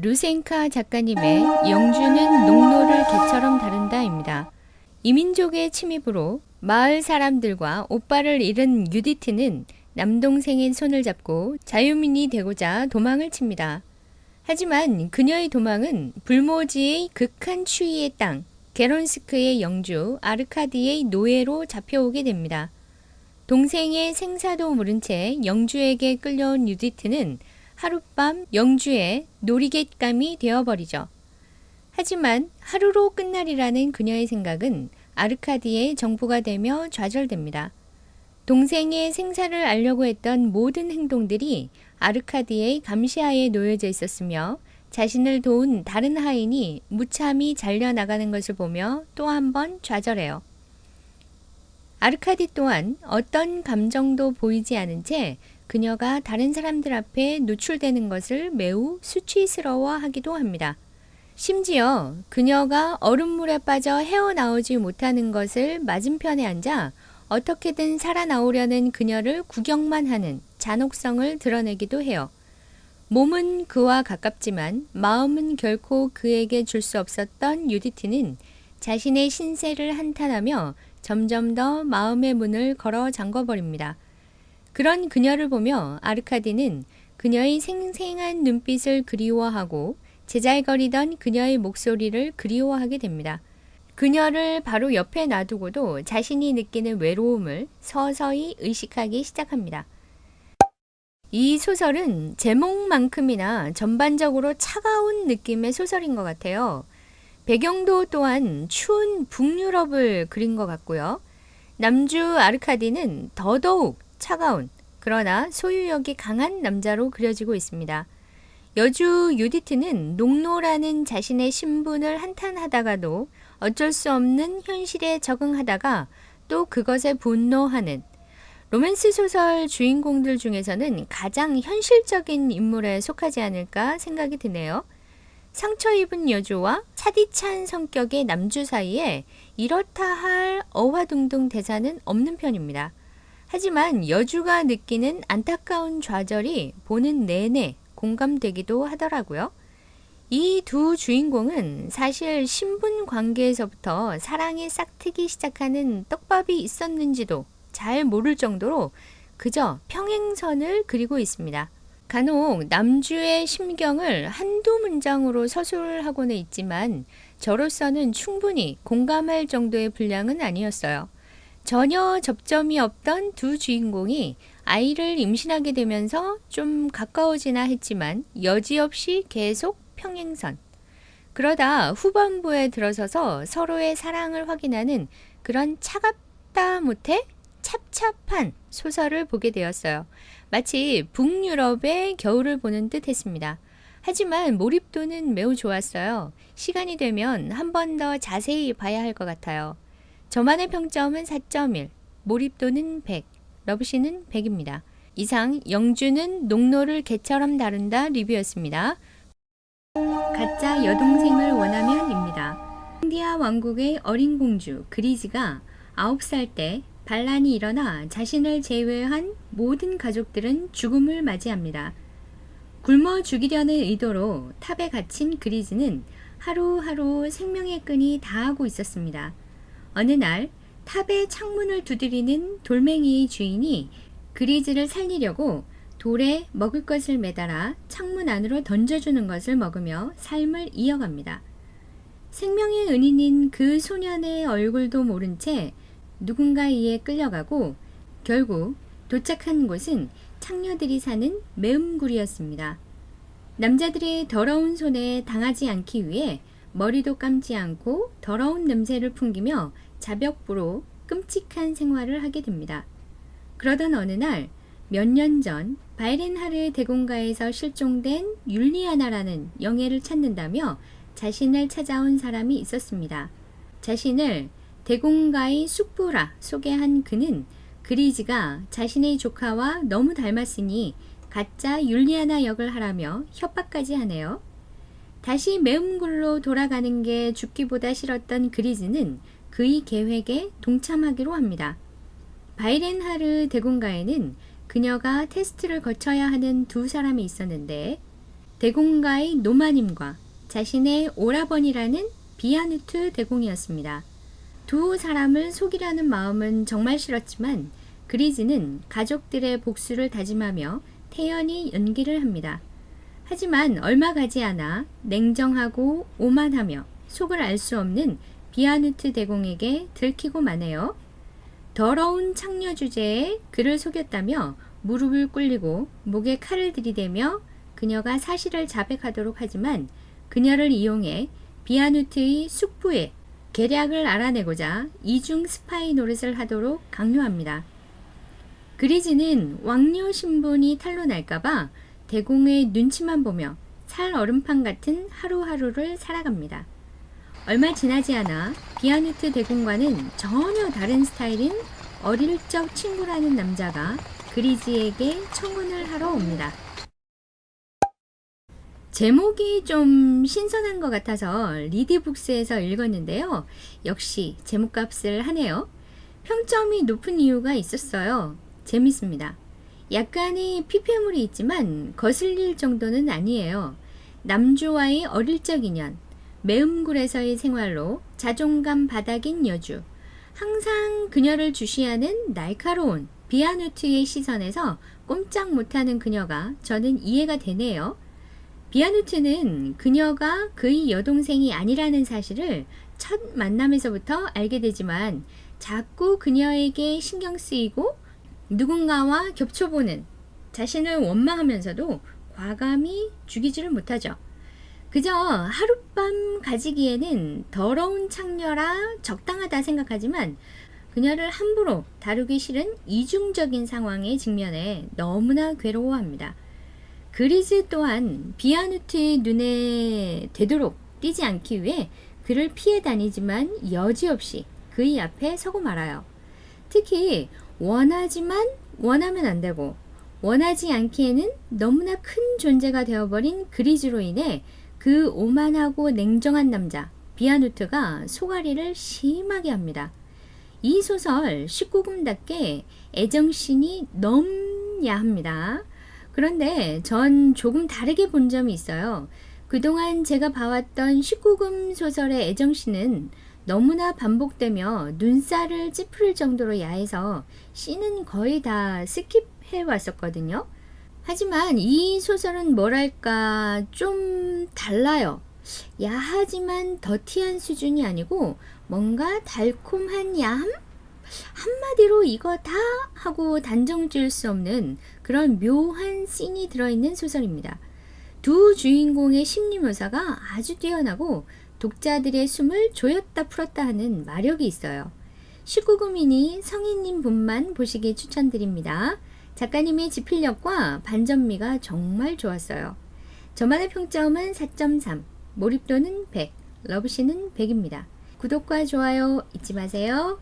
루센카 작가님의 영주는 농노를 개처럼 다룬다입니다. 이민족의 침입으로 마을 사람들과 오빠를 잃은 유디트는 남동생의 손을 잡고 자유민이 되고자 도망을 칩니다. 하지만 그녀의 도망은 불모지의 극한 추위의 땅, 게론스크의 영주 아르카디의 노예로 잡혀오게 됩니다. 동생의 생사도 모른 채 영주에게 끌려온 유디트는 하룻밤 영주의 놀이갯감이 되어버리죠. 하지만 하루로 끝날이라는 그녀의 생각은 아르카디의 정부가 되며 좌절됩니다. 동생의 생사를 알려고 했던 모든 행동들이 아르카디의 감시하에 놓여져 있었으며 자신을 도운 다른 하인이 무참히 잘려나가는 것을 보며 또 한 번 좌절해요. 아르카디 또한 어떤 감정도 보이지 않은 채 그녀가 다른 사람들 앞에 노출되는 것을 매우 수치스러워하기도 합니다. 심지어 그녀가 얼음물에 빠져 헤어나오지 못하는 것을 맞은편에 앉아 어떻게든 살아나오려는 그녀를 구경만 하는 잔혹성을 드러내기도 해요. 몸은 그와 가깝지만 마음은 결코 그에게 줄 수 없었던 유디트는 자신의 신세를 한탄하며 점점 더 마음의 문을 걸어 잠궈버립니다. 그런 그녀를 보며 아르카디는 그녀의 생생한 눈빛을 그리워하고 제잘거리던 그녀의 목소리를 그리워하게 됩니다. 그녀를 바로 옆에 놔두고도 자신이 느끼는 외로움을 서서히 의식하기 시작합니다. 이 소설은 제목만큼이나 전반적으로 차가운 느낌의 소설인 것 같아요. 배경도 또한 추운 북유럽을 그린 것 같고요. 남주 아르카디는 더더욱 차가운 그러나 소유욕이 강한 남자로 그려지고 있습니다. 여주 유디트는 농노라는 자신의 신분을 한탄하다가도 어쩔 수 없는 현실에 적응하다가 또 그것에 분노하는 로맨스 소설 주인공들 중에서는 가장 현실적인 인물에 속하지 않을까 생각이 드네요. 상처 입은 여주와 차디찬 성격의 남주 사이에 이렇다 할 어화둥둥 대사는 없는 편입니다. 하지만 여주가 느끼는 안타까운 좌절이 보는 내내 공감되기도 하더라고요. 이 두 주인공은 사실 신분 관계에서부터 사랑에 싹트기 시작하는 떡밥이 있었는지도 잘 모를 정도로 그저 평행선을 그리고 있습니다. 간혹 남주의 심경을 한두 문장으로 서술하고는 있지만 저로서는 충분히 공감할 정도의 분량은 아니었어요. 전혀 접점이 없던 두 주인공이 아이를 임신하게 되면서 좀 가까워지나 했지만 여지없이 계속 평행선. 그러다 후반부에 들어서서 서로의 사랑을 확인하는 그런 차갑다 못해 찹찹한 소설을 보게 되었어요. 마치 북유럽의 겨울을 보는 듯 했습니다. 하지만 몰입도는 매우 좋았어요. 시간이 되면 한 번 더 자세히 봐야 할 것 같아요. 저만의 평점은 4.1, 몰입도는 100, 러브씬은 100입니다. 이상 영주는 농노를 개처럼 다룬다 리뷰였습니다. 가짜 여동생을 원하면입니다. 인디아 왕국의 어린 공주 그리즈가 9살 때 반란이 일어나 자신을 제외한 모든 가족들은 죽음을 맞이합니다. 굶어 죽이려는 의도로 탑에 갇힌 그리즈는 하루하루 생명의 끈이 닿아가고 있었습니다. 어느 날 탑의 창문을 두드리는 돌멩이의 주인이 그리즈를 살리려고 돌에 먹을 것을 매달아 창문 안으로 던져주는 것을 먹으며 삶을 이어갑니다. 생명의 은인인 그 소년의 얼굴도 모른 채 누군가에게 끌려가고 결국 도착한 곳은 창녀들이 사는 매음굴이었습니다. 남자들의 더러운 손에 당하지 않기 위해 머리도 감지 않고 더러운 냄새를 풍기며 자벽부로 끔찍한 생활을 하게 됩니다. 그러던 어느 날 몇 년 전 바이렌하르 대공가에서 실종된 율리아나라는 영예를 찾는다며 자신을 찾아온 사람이 있었습니다. 자신을 대공가의 숙부라 소개한 그는 그리즈가 자신의 조카와 너무 닮았으니 가짜 율리아나 역을 하라며 협박까지 하네요. 다시 매음굴로 돌아가는 게 죽기보다 싫었던 그리즈는 그의 계획에 동참하기로 합니다. 바이렌하르 대공가에는 그녀가 테스트를 거쳐야 하는 두 사람이 있었는데 대공가의 노마님과 자신의 오라버니라는 비아누트 대공이었습니다. 두 사람을 속이려는 마음은 정말 싫었지만 그리즈는 가족들의 복수를 다짐하며 태연히 연기를 합니다. 하지만 얼마 가지 않아 냉정하고 오만하며 속을 알 수 없는 비아누트 대공에게 들키고 마네요. 더러운 창녀 주제에 그를 속였다며 무릎을 꿇리고 목에 칼을 들이대며 그녀가 사실을 자백하도록 하지만 그녀를 이용해 비아누트의 숙부의 계략을 알아내고자 이중 스파이 노릇을 하도록 강요합니다. 그리즈는 왕녀 신분이 탄로날까봐 대공의 눈치만 보며 살얼음판 같은 하루하루를 살아갑니다. 얼마 지나지 않아 비아누트 대공과는 전혀 다른 스타일인 어릴 적 친구라는 남자가 그리즈에게 청혼을 하러 옵니다. 제목이 좀 신선한 것 같아서 리디북스에서 읽었는데요. 역시 제목값을 하네요. 평점이 높은 이유가 있었어요. 재밌습니다. 약간의 피폐물이 있지만 거슬릴 정도는 아니에요. 남주와의 어릴 적 인연, 매음굴에서의 생활로 자존감 바닥인 여주, 항상 그녀를 주시하는 날카로운 비아누트의 시선에서 꼼짝 못하는 그녀가 저는 이해가 되네요. 비아누트는 그녀가 그의 여동생이 아니라는 사실을 첫 만남에서부터 알게 되지만 자꾸 그녀에게 신경 쓰이고 누군가와 겹쳐보는 자신을 원망하면서도 과감히 죽이지를 못하죠. 그저 하룻밤 가지기에는 더러운 창녀라 적당하다 생각하지만 그녀를 함부로 다루기 싫은 이중적인 상황에 직면해 너무나 괴로워합니다. 그리즈 또한 비아누트의 눈에 되도록 띄지 않기 위해 그를 피해 다니지만 여지없이 그의 앞에 서고 말아요. 특히 원하지만 원하면 안 되고 원하지 않기에는 너무나 큰 존재가 되어버린 그리즈로 인해 그 오만하고 냉정한 남자 비아누트가 소가리를 심하게 합니다. 이 소설 19금답게 애정씬이 넘야 합니다. 그런데 전 조금 다르게 본 점이 있어요. 그동안 제가 봐왔던 19금 소설의 애정씬은 너무나 반복되며 눈살을 찌푸릴 정도로 야해서 씬은 거의 다 스킵해 왔었거든요. 하지만 이 소설은 뭐랄까 좀 달라요. 야하지만 더티한 수준이 아니고 뭔가 달콤한 야함? 한마디로 이거 다 하고 단정 지을 수 없는 그런 묘한 씬이 들어있는 소설입니다. 두 주인공의 심리 묘사가 아주 뛰어나고 독자들의 숨을 조였다 풀었다 하는 마력이 있어요. 19금이니 성인님 분만 보시기 추천드립니다. 작가님의 지필력과 반전미가 정말 좋았어요. 저만의 평점은 4.3, 몰입도는 100, 러브씬은 100입니다. 구독과 좋아요 잊지 마세요.